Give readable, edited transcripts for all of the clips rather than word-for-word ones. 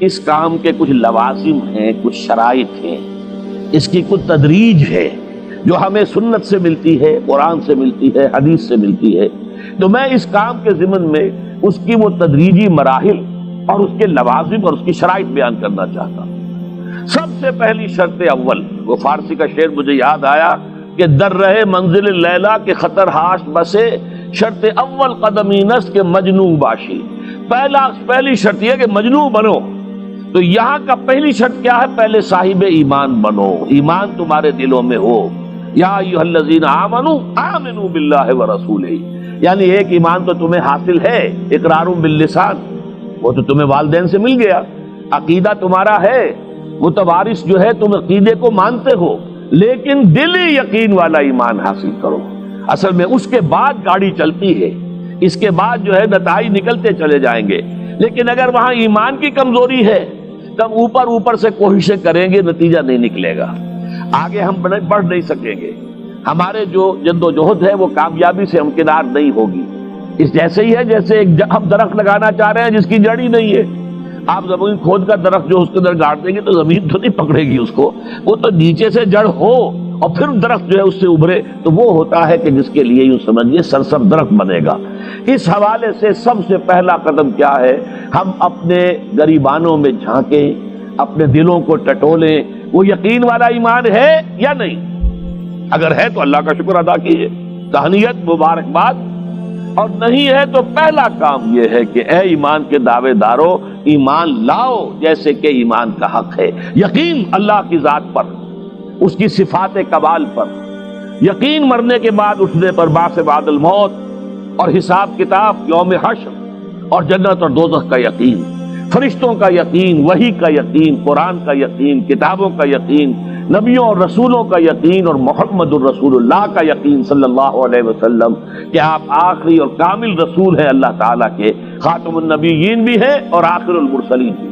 اس کام کے کچھ لوازم ہیں، کچھ شرائط ہیں، اس کی کچھ تدریج ہے جو ہمیں سنت سے ملتی ہے، قرآن سے ملتی ہے، حدیث سے ملتی ہے۔ تو میں اس کام کے ضمن میں اس کی وہ تدریجی مراحل اور اس کے لوازم اور اس کی شرائط بیان کرنا چاہتا ہوں۔ سب سے پہلی شرط اول، وہ فارسی کا شعر مجھے یاد آیا کہ در رہے منزل لیلا کے خطر ہاش بسے، شرط اول قدمی نست کے مجنون باشی۔ پہلی شرط یہ کہ مجنون بنو۔ تو یہاں کا پہلی شرط کیا ہے؟ پہلے صاحب ایمان بنو، ایمان تمہارے دلوں میں ہو۔ یا ایھا الذین آمنوا آمنوا باللہ ورسولہ، یعنی ایک ایمان تو تمہیں حاصل ہے، اقرار باللسان، وہ تو تمہیں والدین سے مل گیا، عقیدہ تمہارا ہے، متوارث جو ہے تم عقیدے کو مانتے ہو، لیکن دلی یقین والا ایمان حاصل کرو۔ اصل میں اس کے بعد گاڑی چلتی ہے، اس کے بعد جو ہے نتائج نکلتے چلے جائیں گے، لیکن اگر وہاں ایمان کی کمزوری ہے تب اوپر سے کوششیں کریں گے، نتیجہ نہیں نکلے گا، آگے ہم بڑھ نہیں سکیں گے، ہمارے جو جد و جہد ہے وہ کامیابی سے ہمکنار نہیں ہوگی۔ اس جیسے ہی ہے جیسے ہم درخت لگانا چاہ رہے ہیں جس کی جڑ ہی نہیں ہے، آپ زمین کھود کا درخت جو اس کے اندر گاڑ دیں گے تو زمین تو نہیں پکڑے گی اس کو، وہ تو نیچے سے جڑ ہو اور پھر درخت جو ہے اس سے ابھرے، تو وہ ہوتا ہے کہ جس کے لیے یوں سمجھیے سرسبز درخت بنے گا۔ اس حوالے سے سب سے پہلا قدم کیا ہے؟ ہم اپنے گریبانوں میں جھانکیں، اپنے دلوں کو ٹٹولیں، وہ یقین والا ایمان ہے یا نہیں؟ اگر ہے تو اللہ کا شکر ادا کیجیے، تہنیت، مبارکباد، اور نہیں ہے تو پہلا کام یہ ہے کہ اے ایمان کے دعوے دارو، ایمان لاؤ جیسے کہ ایمان کا حق ہے۔ یقین اللہ کی ذات پر، اس کی صفات کمال پر، یقین مرنے کے بعد اٹھنے پر، بعث بعد الموت اور حساب کتاب، یوم حشر اور جنت اور دوزخ کا یقین، فرشتوں کا یقین، وحی کا یقین، قرآن کا یقین، کتابوں کا یقین، نبیوں اور رسولوں کا یقین، اور محمد الرسول اللہ کا یقین صلی اللہ علیہ وسلم کہ آپ آخری اور کامل رسول ہیں اللہ تعالیٰ کے، خاتم النبیین بھی ہیں اور آخر المرسلین بھی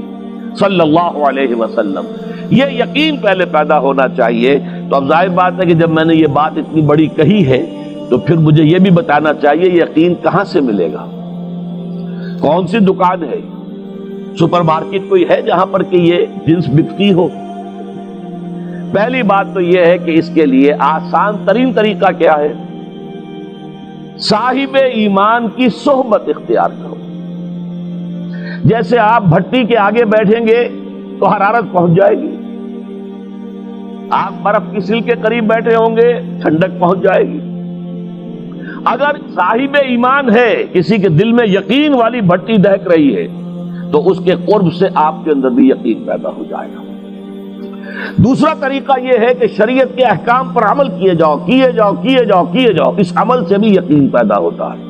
صلی اللہ علیہ وسلم۔ یہ یقین پہلے پیدا ہونا چاہیے۔ تو اب ظاہر بات ہے کہ جب میں نے یہ بات اتنی بڑی کہی ہے تو پھر مجھے یہ بھی بتانا چاہیے یقین کہاں سے ملے گا، کون سی دکان ہے، سپر مارکیٹ کوئی ہے جہاں پر کہ یہ جنس بکتی ہو؟ پہلی بات تو یہ ہے کہ اس کے لیے آسان ترین طریقہ کیا ہے؟ صاحب ایمان کی صحبت اختیار کرو۔ جیسے آپ بھٹی کے آگے بیٹھیں گے تو حرارت پہنچ جائے گی، آپ برف کی سیل کے قریب بیٹھے ہوں گے ٹھنڈک پہنچ جائے گی۔ اگر صاحب ایمان ہے، کسی کے دل میں یقین والی بھٹی دہک رہی ہے، تو اس کے قرب سے آپ کے اندر بھی یقین پیدا ہو جائے گا۔ دوسرا طریقہ یہ ہے کہ شریعت کے احکام پر عمل کیے جاؤ، کیے جاؤ، کیے جاؤ، کیے جاؤ، اس عمل سے بھی یقین پیدا ہوتا ہے۔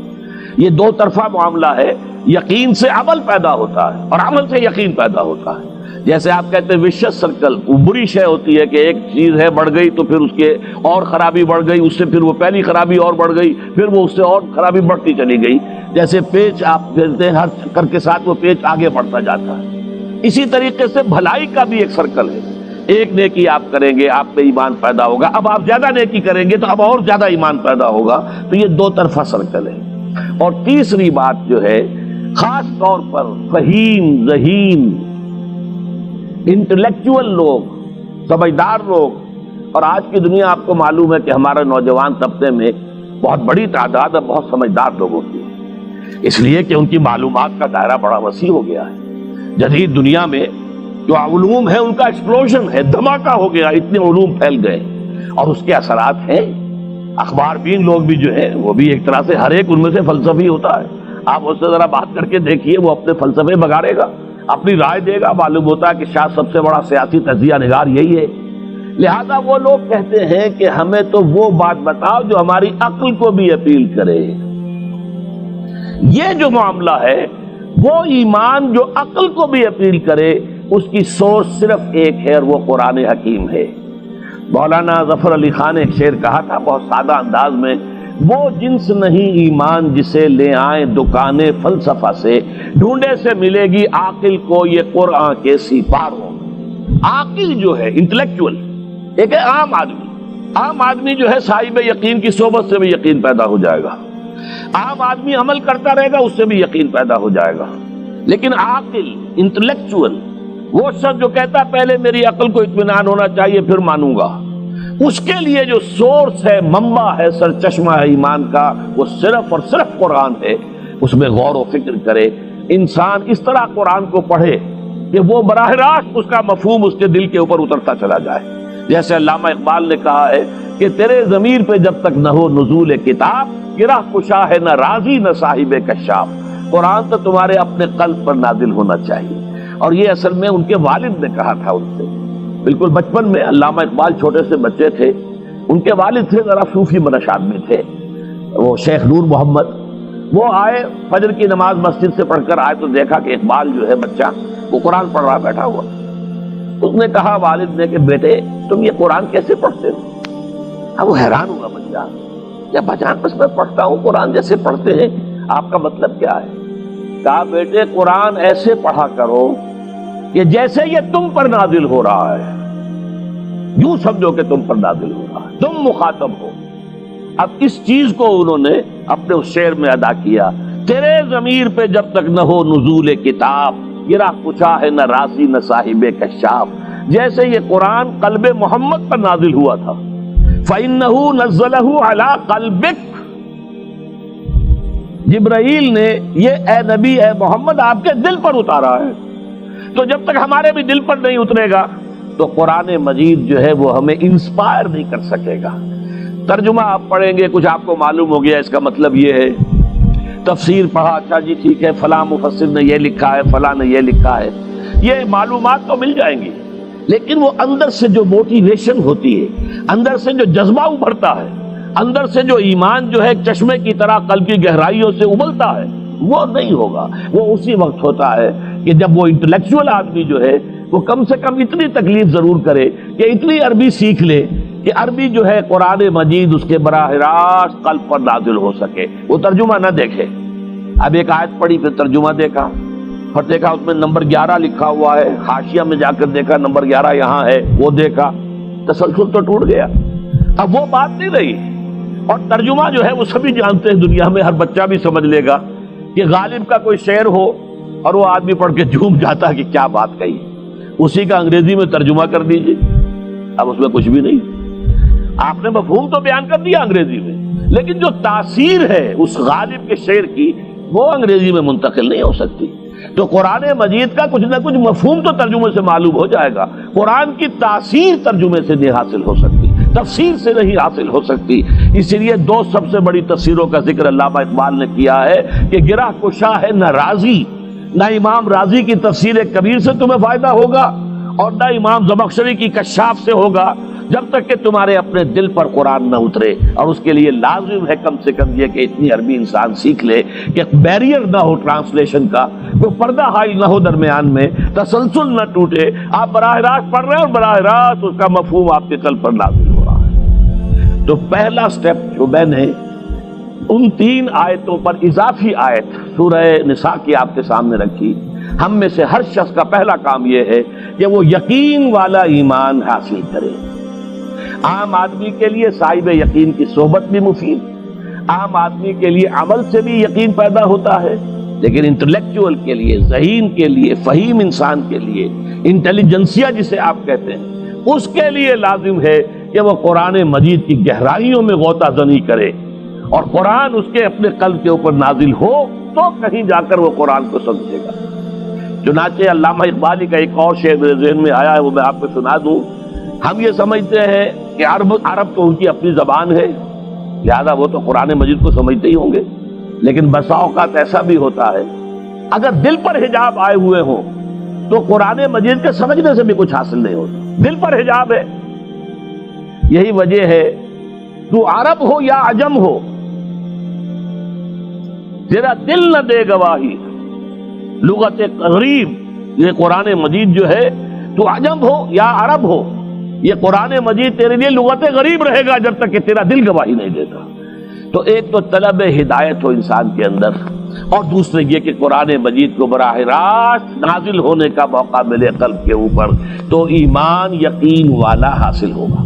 یہ دو طرفہ معاملہ ہے، یقین سے عمل پیدا ہوتا ہے اور عمل سے یقین پیدا ہوتا ہے۔ جیسے آپ کہتے ہیں وشیس سرکل، وہ بری شے ہوتی ہے کہ ایک چیز ہے بڑھ گئی تو پھر اس کے اور خرابی بڑھ گئی، اس سے پھر وہ پہلی خرابی اور بڑھ گئی، پھر وہ اس سے اور خرابی بڑھتی چلی گئی۔ جیسے پیچ آپ کہتے ہیں ہر چکر کے ساتھ وہ پیچ آگے بڑھتا جاتا ہے، اسی طریقے سے بھلائی کا بھی ایک سرکل ہے۔ ایک نیکی آپ کریں گے آپ میں ایمان پیدا ہوگا، اب آپ زیادہ نیکی کریں گے تو اب اور زیادہ ایمان پیدا ہوگا، تو یہ دو طرفہ سرکل ہے۔ اور تیسری بات جو ہے، خاص طور پر فہیم، ذہین، انٹلیکچوئل لوگ، سمجھدار لوگ، اور آج کی دنیا آپ کو معلوم ہے کہ ہمارے نوجوان طبقے میں بہت بڑی تعداد ہے بہت سمجھدار لوگوں کی، اس لیے کہ ان کی معلومات کا دائرہ بڑا وسیع ہو گیا ہے۔ جدید دنیا میں جو علوم ہے ان کا ایکسپلوژن ہے، دھماکہ ہو گیا، اتنے علوم پھیل گئے اور اس کے اثرات ہیں۔ اخبار بین لوگ بھی جو ہیں وہ بھی ایک طرح سے ہر ایک ان میں سے فلسفی ہوتا ہے، آپ اس سے ذرا بات کر کے دیکھیے، وہ اپنے فلسفے بگاڑے گا، اپنی رائے دے گا، معلوم ہوتا ہے کہ شاید سب سے بڑا سیاسی تجزیہ نگار یہی ہے۔ لہذا وہ لوگ کہتے ہیں کہ ہمیں تو وہ بات بتاؤ جو ہماری عقل کو بھی اپیل کرے۔ یہ جو معاملہ ہے وہ ایمان جو عقل کو بھی اپیل کرے، اس کی سورس صرف ایک ہے اور وہ قرآن حکیم ہے۔ مولانا ظفر علی خان نے ایک شعر کہا تھا بہت سادہ انداز میں، وہ جنس نہیں ایمان جسے لے آئیں دکانیں فلسفہ سے، ڈھونڈے سے ملے گی عاقل کو یہ قرآن کے سپاروں۔ عاقل جو ہے انٹلیکچوئل، ایک ہے عام آدمی جو ہے صاحب یقین کی صحبت سے بھی یقین پیدا ہو جائے گا، عام آدمی عمل کرتا رہے گا اس سے بھی یقین پیدا ہو جائے گا، لیکن عاقل، انٹلیکچوئل، وہ شخص جو کہتا پہلے میری عقل کو اطمینان ہونا چاہیے پھر مانوں گا، اس کے لیے جو سورس ہے، منبع ہے، سرچشمہ ہے ایمان کا، وہ صرف اور صرف قرآن ہے۔ اس میں غور و فکر کرے، انسان اس طرح قرآن کو پڑھے کہ وہ براہ راست اس کا مفہوم اس کے دل کے اوپر اترتا چلا جائے۔ جیسے علامہ اقبال نے کہا ہے کہ تیرے ضمیر پہ جب تک نہ ہو نزول کتاب، گرہ کشا ہے نہ راضی نہ صاحب کشاف۔ قرآن تو تمہارے اپنے قلب پر نازل ہونا چاہیے۔ اور یہ اصل میں ان کے والد نے کہا تھا ان سے، بالکل بچپن میں۔ علامہ اقبال چھوٹے سے بچے تھے، ان کے والد تھے ذرا صوفی منش آدمی تھے، وہ شیخ نور محمد۔ وہ آئے فجر کی نماز مسجد سے پڑھ کر آئے تو دیکھا کہ اقبال جو ہے بچہ وہ قرآن پڑھ رہا بیٹھا ہوا۔ اس نے کہا والد نے کہ بیٹے تم یہ قرآن کیسے پڑھتے ہو؟ اب وہ حیران ہوا بچہ، یا بجان بس میں پڑھتا ہوں قرآن جیسے پڑھتے ہیں، آپ کا مطلب کیا ہے؟ کہا بیٹے قرآن ایسے پڑھا کرو کہ جیسے یہ تم پر نازل ہو رہا ہے، یوں سمجھو کہ تم پر نازل ہو رہا ہے، تم مخاطب ہو۔ اب اس چیز کو انہوں نے اپنے اس شعر میں ادا کیا، تیرے ضمیر پہ جب تک نہ ہو نزول کتاب، گرہ کچا ہے نہ راضی نہ صاحب کشاف۔ جیسے یہ قرآن قلب محمد پر نازل ہوا تھا، فَإِنَّهُ نَزَّلَهُ عَلَىٰ قَلْبِكَ، جبرائیل نے یہ اے نبی اے محمد آپ کے دل پر اتارا ہے۔ تو جب تک ہمارے بھی دل پر نہیں اترے گا تو قرآن مجید جو ہے وہ ہمیں انسپائر نہیں کر سکے گا۔ ترجمہ آپ پڑھیں گے، کچھ آپ کو معلوم ہو گیا اس کا مطلب یہ ہے، تفسیر پڑھا، اچھا جی ٹھیک ہے فلاں مفسر نے یہ لکھا ہے، فلاں نے یہ لکھا ہے، یہ معلومات تو مل جائیں گی، لیکن وہ اندر سے جو موٹیویشن ہوتی ہے، اندر سے جو جذبہ ابھرتا ہے، اندر سے جو ایمان جو ہے چشمے کی طرح قلب کی گہرائیوں سے ابلتا ہے، وہ نہیں ہوگا۔ وہ اسی وقت ہوتا ہے کہ جب وہ انٹلیکچوئل آدمی جو ہے وہ کم سے کم اتنی تکلیف ضرور کرے کہ اتنی عربی سیکھ لے کہ عربی جو ہے قرآن مجید اس کے براہ راست قلب پر نازل ہو سکے، وہ ترجمہ نہ دیکھے۔ اب ایک آیت پڑھی پھر ترجمہ دیکھا، پھر دیکھا اس میں نمبر 11 لکھا ہوا ہے، حاشیہ میں جا کر دیکھا نمبر 11 یہاں ہے، وہ دیکھا، تسلسل تو ٹوٹ گیا۔ اب وہ بات نہیں رہی۔ اور ترجمہ جو ہے وہ سبھی جانتے ہیں، دنیا میں ہر بچہ بھی سمجھ لے گا کہ غالب کا کوئی شعر ہو اور وہ آدمی پڑھ کے جھوم جاتا کہ کیا بات کہی، اسی کا انگریزی میں ترجمہ کر دیجیے، اب اس میں کچھ بھی نہیں۔ آپ نے مفہوم تو بیان کر دیا انگریزی میں، لیکن جو تاثیر ہے اس غالب کے شعر کی وہ انگریزی میں منتقل نہیں ہو سکتی۔ تو قرآن مجید کا کچھ نہ کچھ مفہوم تو ترجمے سے معلوم ہو جائے گا، قرآن کی تاثیر ترجمے سے نہیں حاصل ہو سکتی، تفسیر سے نہیں حاصل ہو سکتی۔ اسی لیے دو سب سے بڑی تفسیروں کا ذکر علامہ اقبال نے کیا ہے کہ گرہ کشا ہے نہ راضی، نہ امام راضی کی تفسیر کبیر سے تمہیں فائدہ ہوگا اور نہ امام زمخشری کی کشاف سے ہوگا، جب تک کہ تمہارے اپنے دل پر قرآن نہ اترے۔ اور اس کے لیے لازم ہے کم سے کم یہ کہ اتنی عربی انسان سیکھ لے کہ بیریئر نہ ہو ٹرانسلیشن کا، کوئی پردہ حائل نہ ہو درمیان میں، تسلسل نہ ٹوٹے، آپ براہ راست پڑھ رہے ہیں اور براہ راست اس کا مفہوم آپ کے قلب پر نازل ہو رہا ہے۔ تو پہلا سٹیپ جو میں نے ان 3 آیتوں پر اضافی آیت سورہ نساء کی آپ کے سامنے رکھی، ہم میں سے ہر شخص کا پہلا کام یہ ہے کہ وہ یقین والا ایمان حاصل کرے۔ عام آدمی کے لیے صاحب یقین کی صحبت بھی مفید، عام آدمی کے لیے عمل سے بھی یقین پیدا ہوتا ہے، لیکن انٹلیکچوئل کے لیے، ذہین کے لیے، فہیم انسان کے لیے، انٹیلیجنسیا جسے آپ کہتے ہیں، اس کے لیے لازم ہے کہ وہ قرآن مجید کی گہرائیوں میں غوطہ زنی کرے اور قرآن اس کے اپنے قلب کے اوپر نازل ہو تو کہیں جا کر وہ قرآن کو سمجھے گا۔ چنانچہ علامہ اقبالی کا ایک اور شعر میرے ذہن میں آیا ہے، وہ میں آپ کو سنا دوں۔ ہم یہ سمجھتے ہیں کہ عرب تو ان کی اپنی زبان ہے، لہذا وہ تو قرآن مجید کو سمجھتے ہی ہوں گے، لیکن بسا اوقات ایسا بھی ہوتا ہے اگر دل پر حجاب آئے ہوئے ہوں تو قرآن مجید کے سمجھنے سے بھی کچھ حاصل نہیں ہوتا، دل پر حجاب ہے۔ یہی وجہ ہے تو عرب ہو یا عجم ہو، تیرا دل نہ دے گواہی، لغت غریب، یہ قرآن مجید جو ہے، تو عجم ہو یا عرب ہو، یہ قرآن مجید تیرے لیے لغت غریب رہے گا جب تک کہ تیرا دل گواہی نہیں دیتا۔ تو ایک تو طلب ہدایت ہو انسان کے اندر، اور دوسرے یہ کہ قرآن مجید کو براہ راست نازل ہونے کا موقع ملے قلب کے اوپر، تو ایمان یقین والا حاصل ہوگا۔